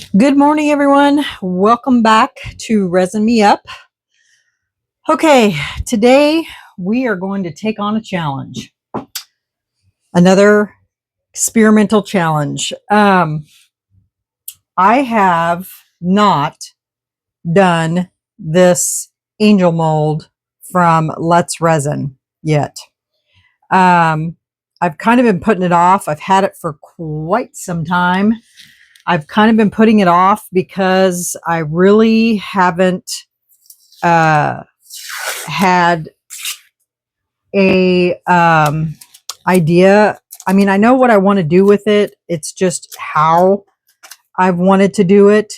Good morning, everyone. Welcome back to Resin Me Up. Okay, today we are going to take on a challenge. Another experimental challenge. I have not done this angel mold from Let's Resin yet. I've kind of been putting it off. I've had it for quite some time. I've kind of been putting it off because I really haven't had a idea. I mean, I know what I want to do with it. It's just how I've wanted to do it.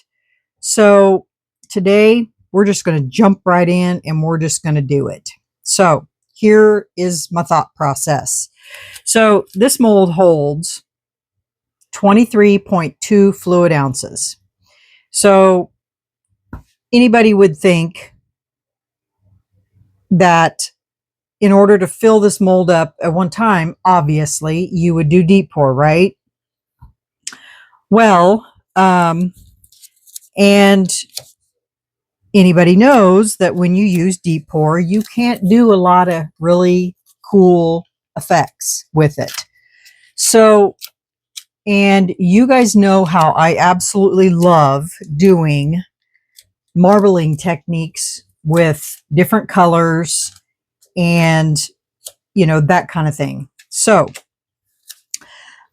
So today we're just going to jump right in and we're just going to do it. So here is my thought process. So this mold holds 23.2 fluid ounces. So anybody would think that in order to fill this mold up at one time, obviously you would do deep pour, right? Well, and anybody knows that when you use deep pour, you can't do a lot of really cool effects with it. So, and you guys know how I absolutely love doing marbling techniques with different colors and, you know, that kind of thing. So,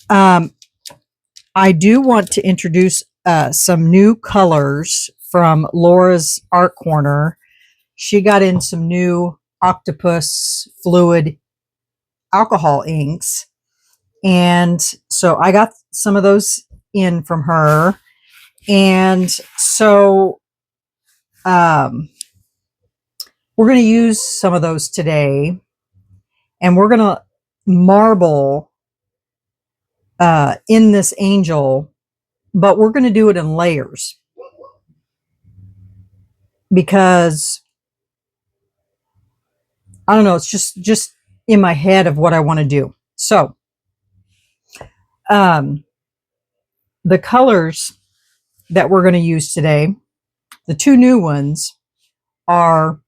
I do want to introduce some new colors from Laura's Art Corner. She got in some new Octopus fluid alcohol inks. And so I got some of those in from her. And so we're going to use some of those today. And we're going to marble in this angel, but we're going to do it in layers because I don't know, it's just in my head of what I want to do. So the colors that we're going to use today, the two new ones are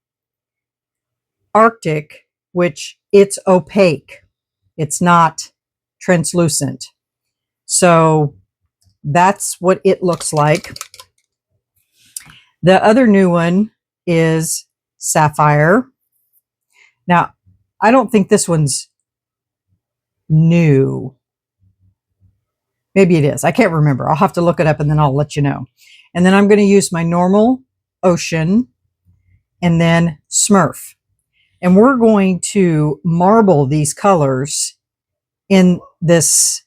Arctic, which it's opaque. It's not translucent. So that's what it looks like. The other new one is Sapphire. Now, I don't think this one's new. Maybe it is. I can't remember. I'll have to look it up and then I'll let you know. And then I'm going to use my normal Ocean and then Smurf. And we're going to marble these colors in this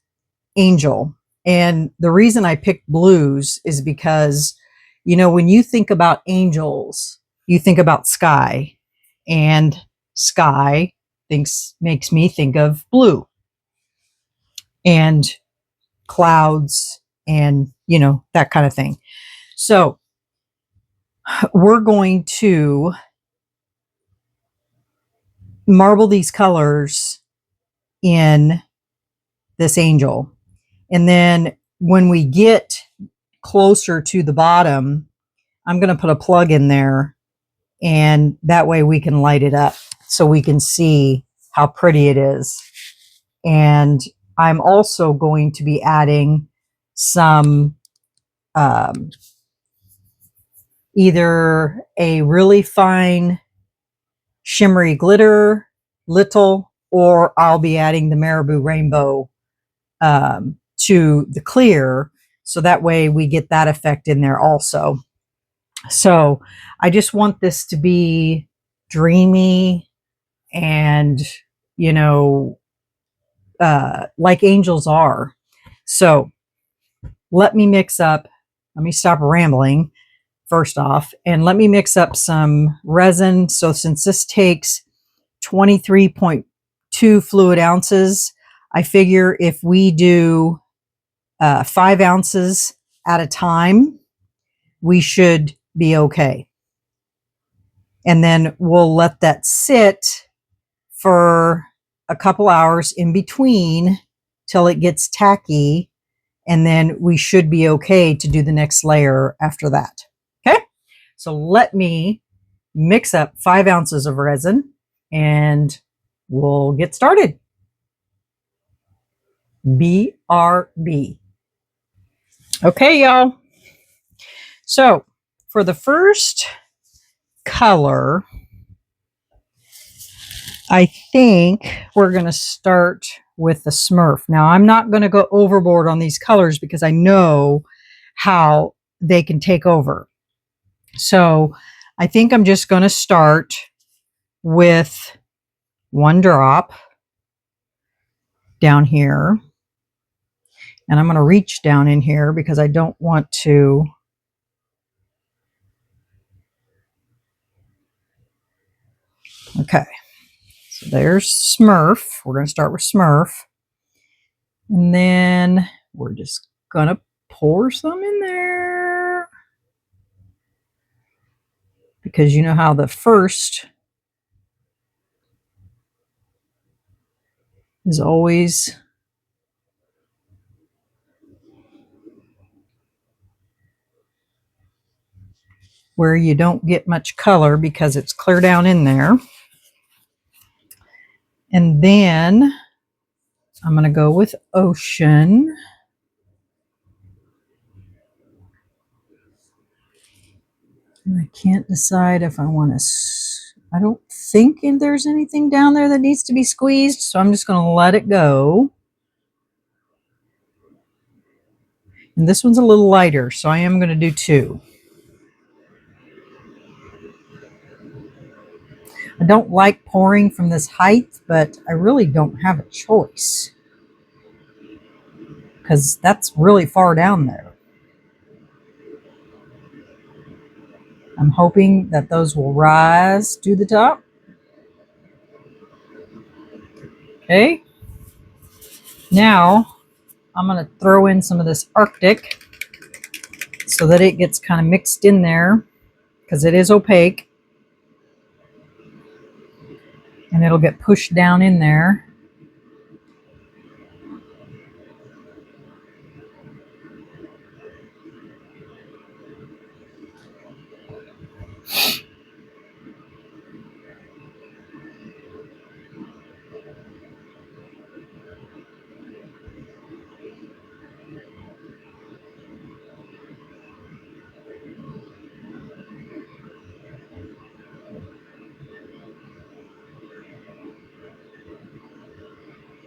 angel. And the reason I picked blues is because, you know, when you think about angels, you think about sky, and sky makes me think of blue and clouds and, you know, that kind of thing. So we're going to marble these colors in this angel. And then when we get closer to the bottom, I'm going to put a plug in there, and that way we can light it up so we can see how pretty it is. And I'm also going to be adding some either a really fine shimmery glitter, little, or I'll be adding the Marabou Rainbow to the clear, so that way we get that effect in there also. So I just want this to be dreamy and, you know, like angels are. So let me stop rambling first off, and let me mix up some resin. So since this takes 23.2 fluid ounces, I figure if we do 5 ounces at a time, we should be okay. And then we'll let that sit for a couple hours in between till it gets tacky, and then we should be okay to do the next layer after that. Okay, so let me mix up 5 ounces of resin and we'll get started. BRB. Okay, y'all. So for the first color, I think we're going to start with the Smurf. Now, I'm not going to go overboard on these colors because I know how they can take over. So I think I'm just going to start with 1 drop down here. And I'm going to reach down in here because I don't want to okay. So there's Smurf. We're going to start with Smurf. And then we're just going to pour some in there. Because you know how the first is always where you don't get much color because it's clear down in there. And then I'm going to go with Ocean. And I can't decide if I want to, I don't think there's anything down there that needs to be squeezed, so I'm just going to let it go. And this one's a little lighter, so I am going to do 2. I don't like pouring from this height, but I really don't have a choice because that's really far down there. I'm hoping that those will rise to the top. Okay. Now I'm going to throw in some of this Arctic so that it gets kind of mixed in there because it is opaque. And it'll get pushed down in there.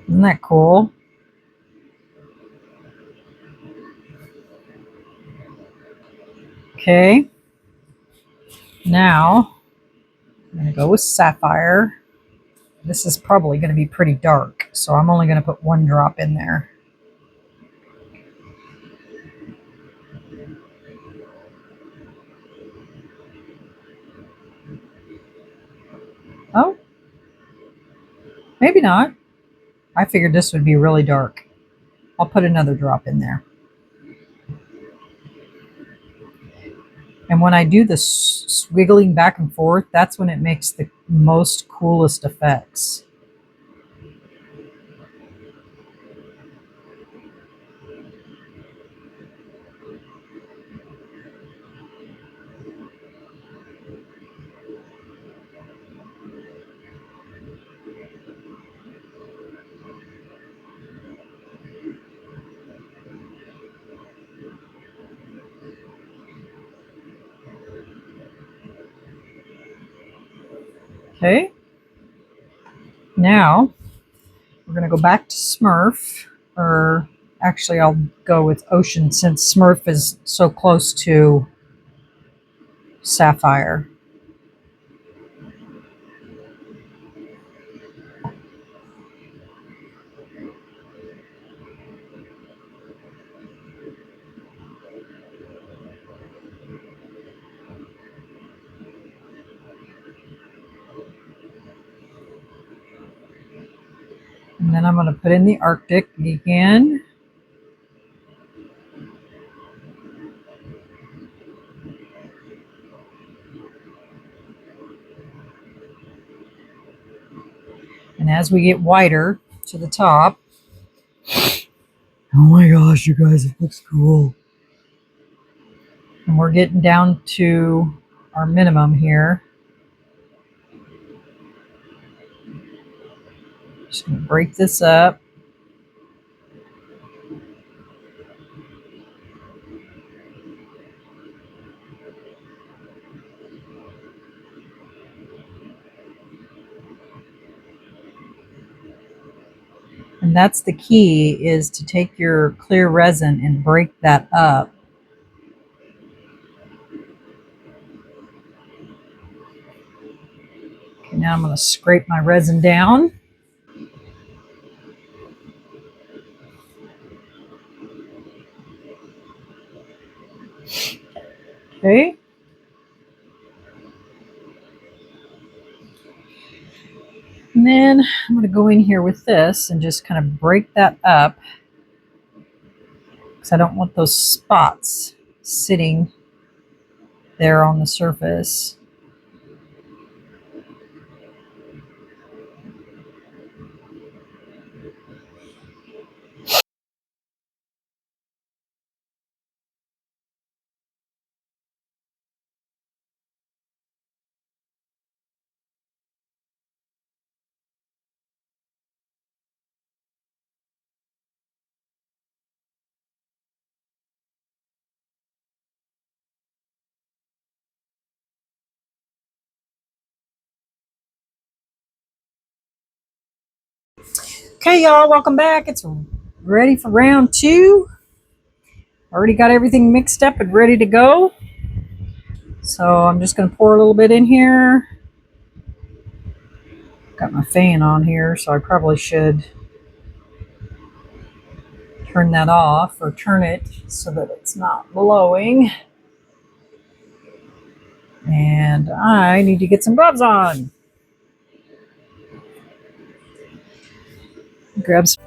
Isn't that cool? Okay. Now I'm going to go with Sapphire. This is probably going to be pretty dark, so I'm only going to put 1 drop in there. Oh, maybe not. I figured this would be really dark. I'll put another drop in there. And when I do the swiggling back and forth, that's when it makes the most coolest effects. Okay. Now we're going to go back to Smurf, or actually I'll go with Ocean since Smurf is so close to Sapphire. And then I'm going to put in the Arctic again. And as we get wider to the top, Oh my gosh, you guys, it looks cool. And we're getting down to our minimum here. Just going to break this up. And that's the key, is to take your clear resin and break that up. Okay, now I'm going to scrape my resin down. Okay. And then I'm going to go in here with this and just kind of break that up, because I don't want those spots sitting there on the surface. Okay, y'all, welcome back. It's ready for round 2. Already got everything mixed up and ready to go. So I'm just going to pour a little bit in here. Got my fan on here, so I probably should turn that off, or turn it so that it's not blowing. And I need to get some gloves on. Grab some.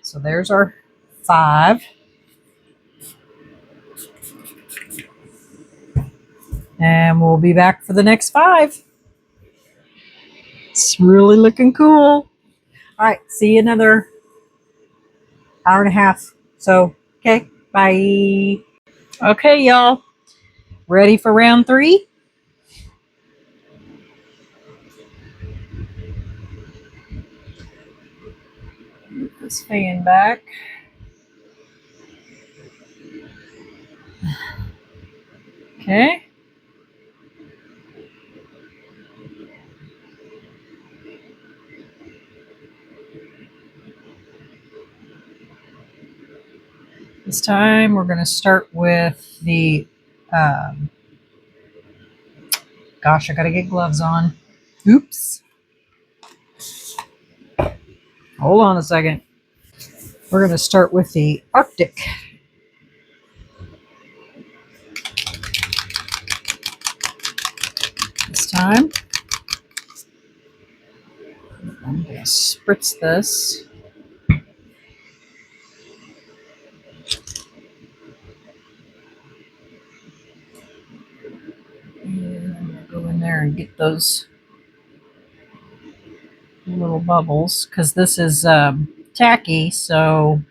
So there's our 5. And we'll be back for the next 5. It's really looking cool. All right, see you another hour and a half. So, okay, bye. Okay, y'all, ready for round 3? Get this fan back. Okay. This time we're going to start with the, gosh, I got to get gloves on. Oops. Hold on a second. We're going to start with the Arctic. This time I'm going to spritz this. And I'm going to go in there and get those little bubbles, because this is tacky, so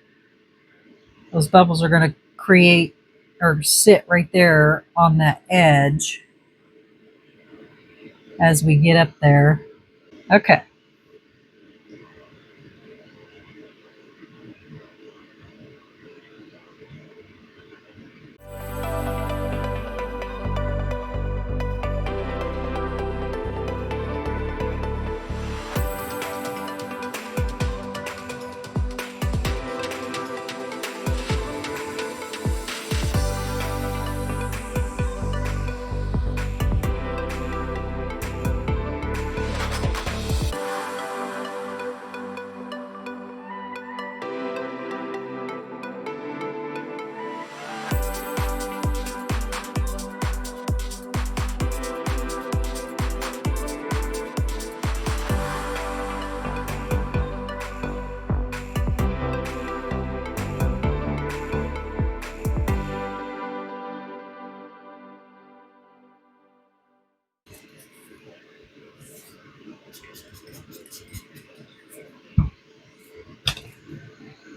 those bubbles are going to create or sit right there on that edge as we get up there. Okay.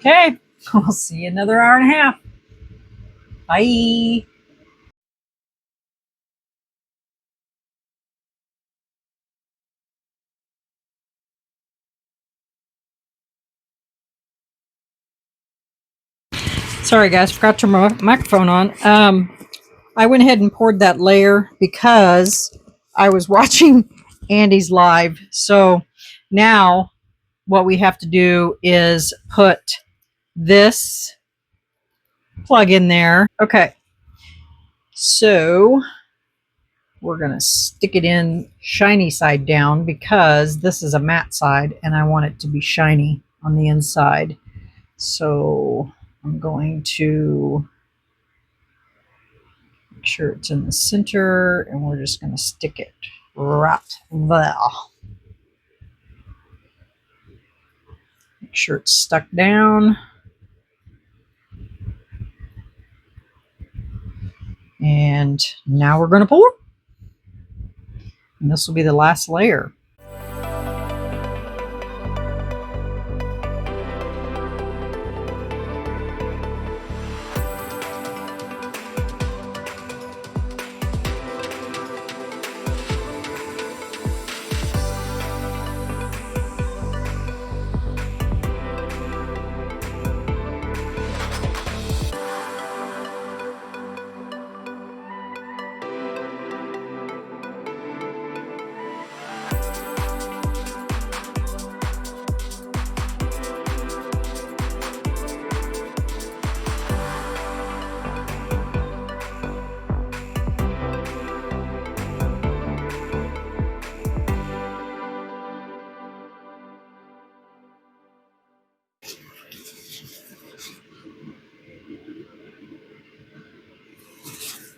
Okay, I'll see you another hour and a half. Bye. Sorry guys, forgot to turn my microphone on. I went ahead and poured that layer because I was watching Andy's live. So now what we have to do is put this plug in there. Okay, so we're going to stick it in shiny side down because this is a matte side and I want it to be shiny on the inside. So I'm going to make sure it's in the center and we're just going to stick it right there. Make sure it's stuck down. And now we're going to pour. And this will be the last layer.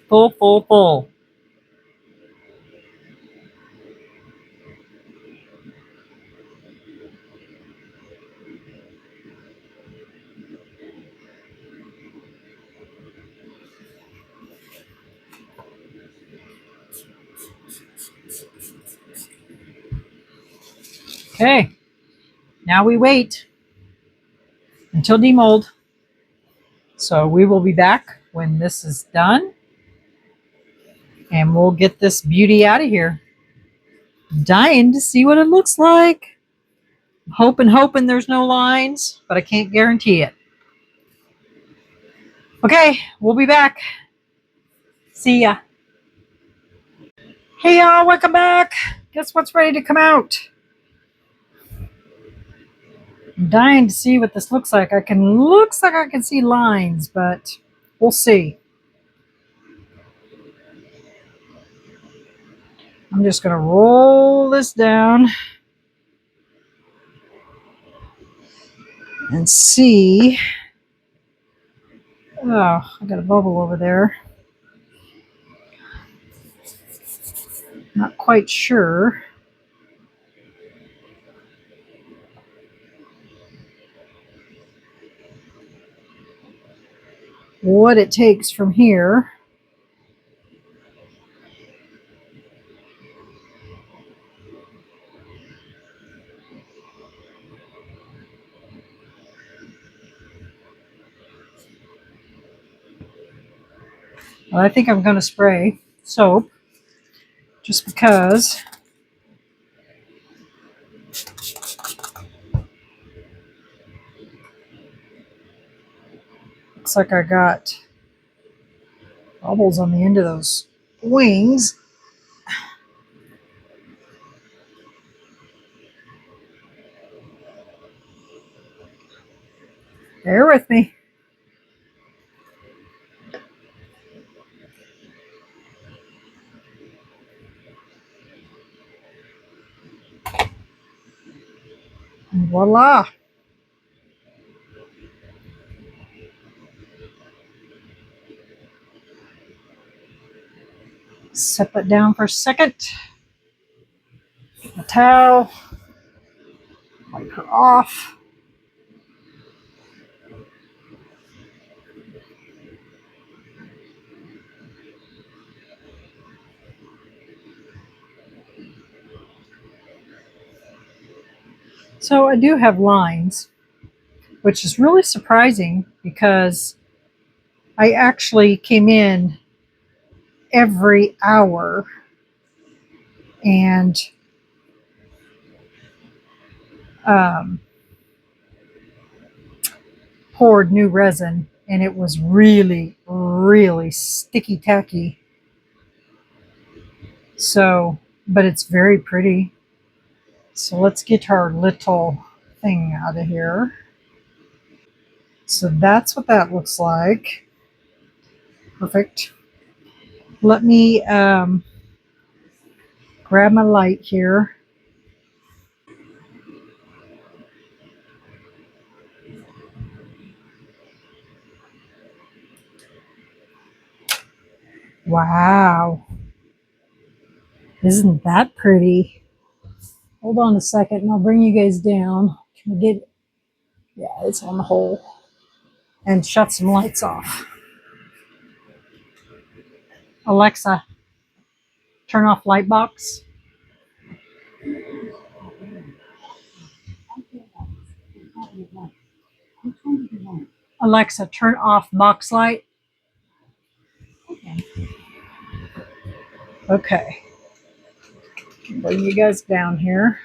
Full, full, full. Okay, now we wait until demold. So we will be back when this is done and we'll get this beauty out of here. Dying to see what it looks like. Hoping there's no lines, but I can't guarantee it. Okay, we'll be back. See ya. Hey y'all, welcome back. Guess what's ready to come out? I'm dying to see what this looks like. Looks like I can see lines, but we'll see. I'm just gonna roll this down and see. Oh, I got a bubble over there. Not quite sure. What it takes from here. Well, I think I'm going to spray soap just because looks like I got bubbles on the end of those wings. Bear with me. And voila. Set that down for a second. A towel. Wipe her off. So I do have lines, which is really surprising because I actually came in every hour and poured new resin, and it was really, really sticky tacky. So, but it's very pretty. So let's get our little thing out of here. So that's what that looks like. Perfect. Let me grab my light here. Wow. Isn't that pretty? Hold on a second and I'll bring you guys down. Can we get it? Yeah, it's on the hole. And shut some lights off. Alexa, turn off light box. Alexa, turn off box light. Okay. Bring you guys down here.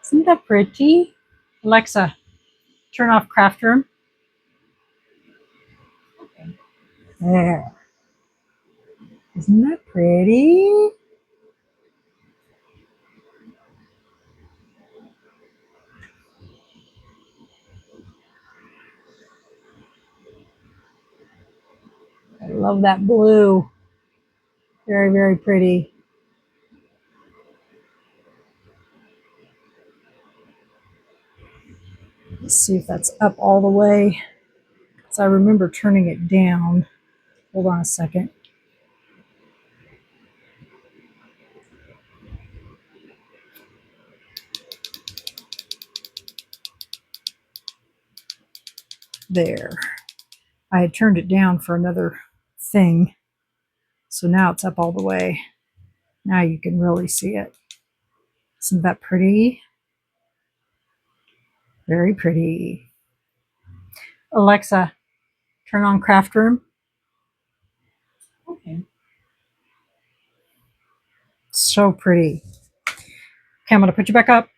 Isn't that pretty? Alexa, turn off craft room. There. Isn't that pretty? I love that blue. Very, very pretty. Let's see if that's up all the way. So I remember turning it down. Hold on a second. There. I had turned it down for another thing. So now it's up all the way. Now you can really see it. Isn't that pretty? Very pretty. Alexa, turn on craft room. Okay. So pretty. Okay, I'm going to put you back up.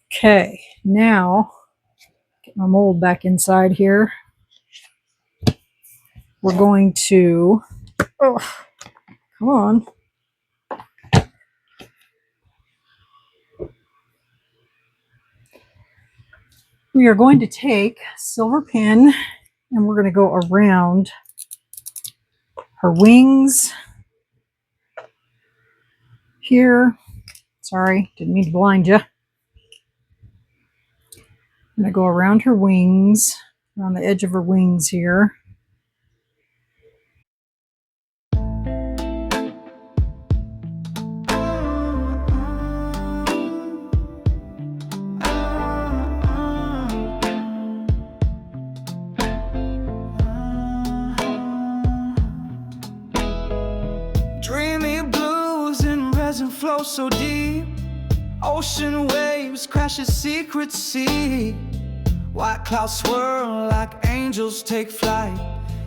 Okay, now get my mold back inside here. We're going to, oh, come on. We are going to take a silver pin and we're going to go around her wings here. Sorry, didn't mean to blind you. I'm going to go around her wings, around the edge of her wings here. Dreamy blues and resin flow so deep. Ocean waves crash a secret sea. White clouds swirl like angels take flight,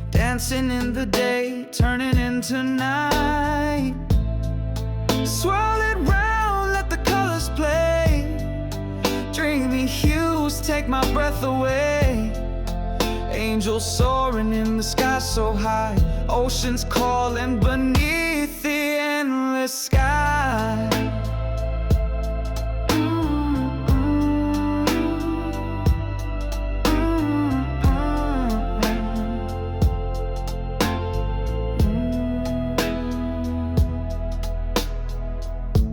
dancing in the day, turning into night. Swirl it round, let the colors play. Dreamy hues take my breath away. Angels soaring in the sky so high, oceans calling beneath the endless sky.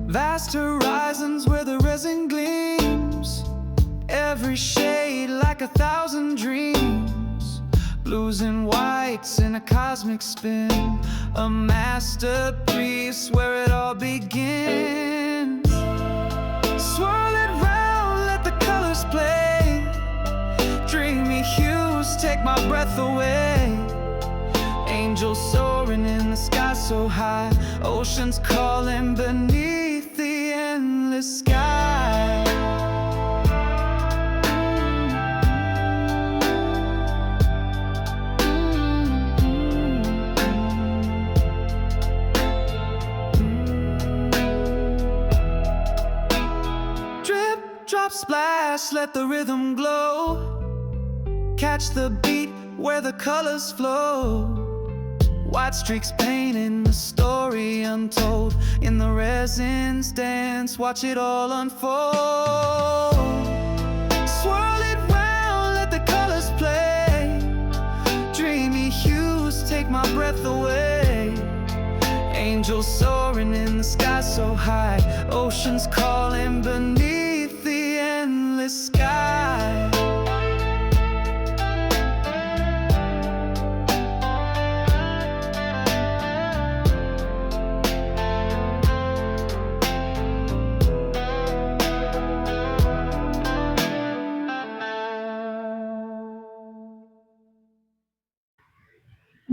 Vast horizons where the resin gleams, every shade like 1,000 dreams. Blues and whites in a cosmic spin, a masterpiece where it all begins. Swirl it round, let the colors play. take my breath away. Angels soaring in the sky so high, oceans calling beneath the endless sky. Drip, drop, splash, let the rhythm glow. Catch the beat where the colors flow. White streaks painting the story untold. In the resin's dance, watch it all unfold. Swirl it round, let the colors play. Dreamy hues take my breath away. Angels soaring in the sky so high, oceans calling beneath the endless sky.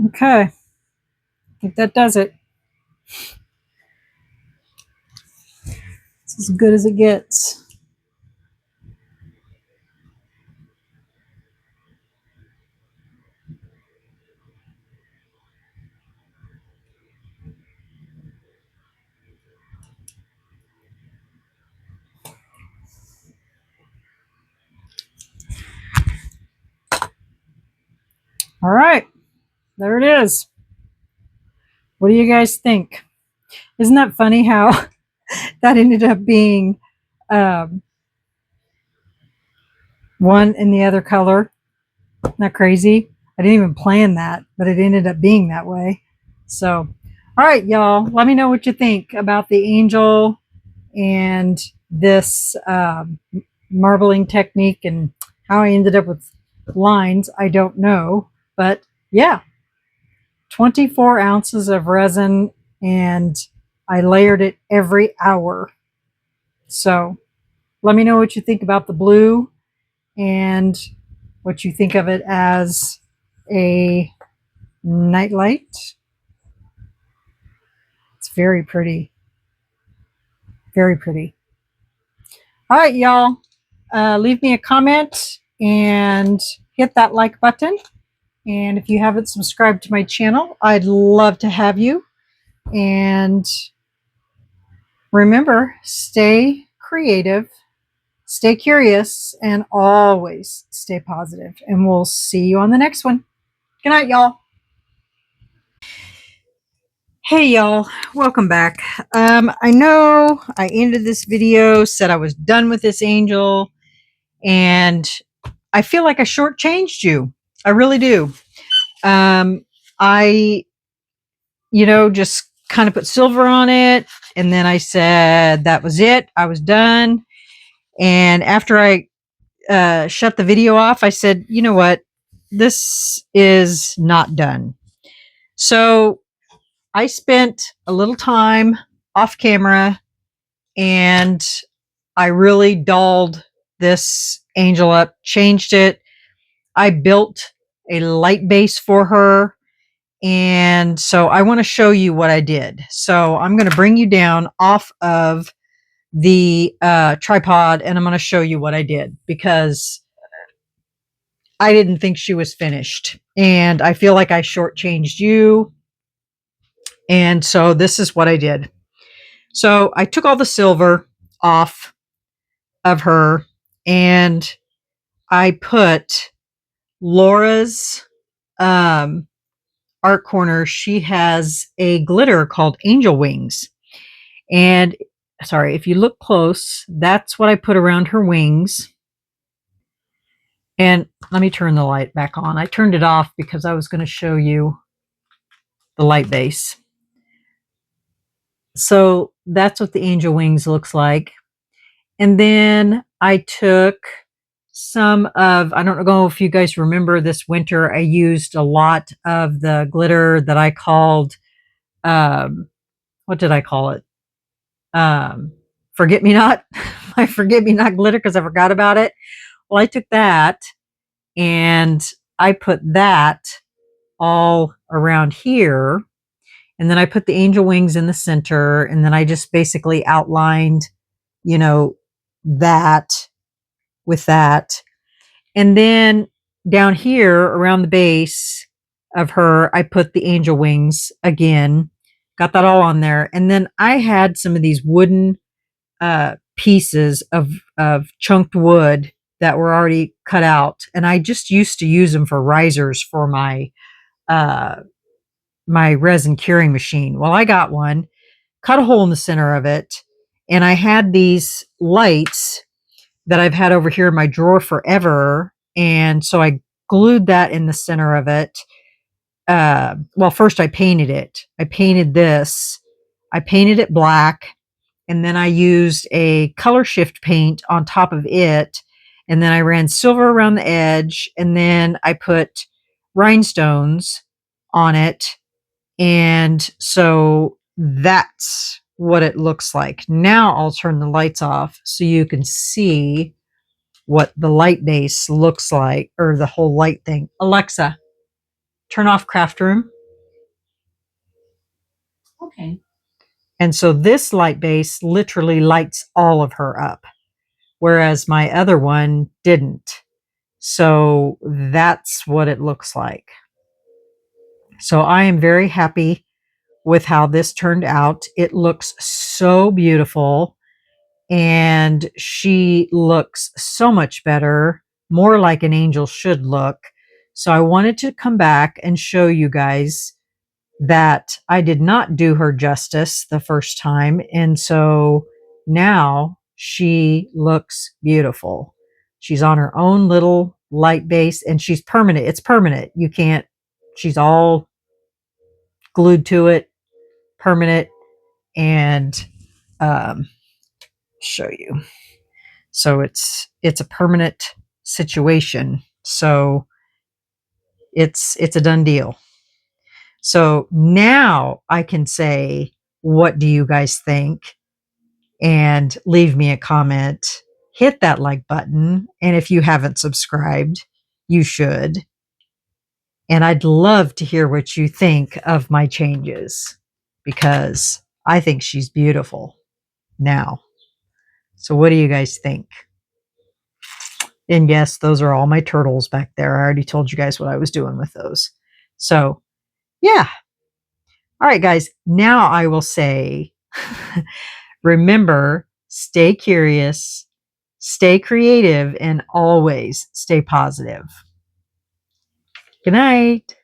Okay, I think that does it. It's as good as it gets. All right, there it is. What do you guys think? Isn't that funny how that ended up being one and the other color? Isn't that crazy? I didn't even plan that, but it ended up being that way. So, all right, y'all, let me know what you think about the angel and this marbling technique and how I ended up with lines. I don't know, but yeah, 24 ounces of resin, and I layered it every hour. So let me know what you think about the blue and what you think of it as a nightlight. It's very pretty. Very pretty. All right, y'all. Leave me a comment and hit that like button. And if you haven't subscribed to my channel, I'd love to have you. And remember, stay creative, stay curious, and always stay positive. And we'll see you on the next one. Good night, y'all. Hey, y'all. Welcome back. I know I ended this video, said I was done with this angel, and I feel like I shortchanged you. I really do. I, just kind of put silver on it, and then I said that was it. I was done. And after I shut the video off, I said, you know what? This is not done. So I spent a little time off camera, and I really dolled this angel up, changed it. I built a light base for her. And so I want to show you what I did. So I'm going to bring you down off of the tripod, and I'm going to show you what I did, because I didn't think she was finished, and I feel like I shortchanged you. And so this is what I did. So I took all the silver off of her, and I put Laura's art corner. She has a glitter called Angel Wings. And sorry, if you look close, that's what I put around her wings. And let me turn the light back on. I turned it off because I was going to show you the light base. So that's what the angel wings looks like. And then I took some of, I don't know if you guys remember, this winter I used a lot of the glitter that I called, what did I call it? Forget Me Not. My Forget Me Not glitter, because I forgot about it. Well, I took that and I put that all around here. And then I put the angel wings in the center. And then I just basically outlined, you know, that with that. And then down here around the base of her, I put the angel wings again, got that all on there. And then I had some of these wooden pieces of chunked wood that were already cut out. And I just used to use them for risers for uh, my resin curing machine. Well, I got one, cut a hole in the center of it, and I had these lights that I've had over here in my drawer forever. And so I glued that in the center of it. Well, first I painted it. I painted this. I painted it black, and then I used a color shift paint on top of it. And then I ran silver around the edge, and then I put rhinestones on it. And so that's what it looks like. Now I'll turn the lights off so you can see what the light base looks like, or the whole light thing. Alexa, turn off craft room. Okay. And so this light base literally lights all of her up, whereas my other one didn't. So that's what it looks like. So I am very happy with how this turned out. It looks so beautiful, and she looks so much better, more like an angel should look. So I wanted to come back and show you guys that I did not do her justice the first time. And so now she looks beautiful. She's on her own little light base, and she's permanent. It's permanent. You can't, she's all glued to it, permanent. And show you. So it's a permanent situation. So it's a done deal. So now I can say, what do you guys think? And leave me a comment. Hit that like button. And if you haven't subscribed, you should. And I'd love to hear what you think of my changes, because I think she's beautiful now. So what do you guys think? And yes, those are all my turtles back there. I already told you guys what I was doing with those. So yeah. All right, guys. Now I will say, remember, stay curious, stay creative, and always stay positive. Good night.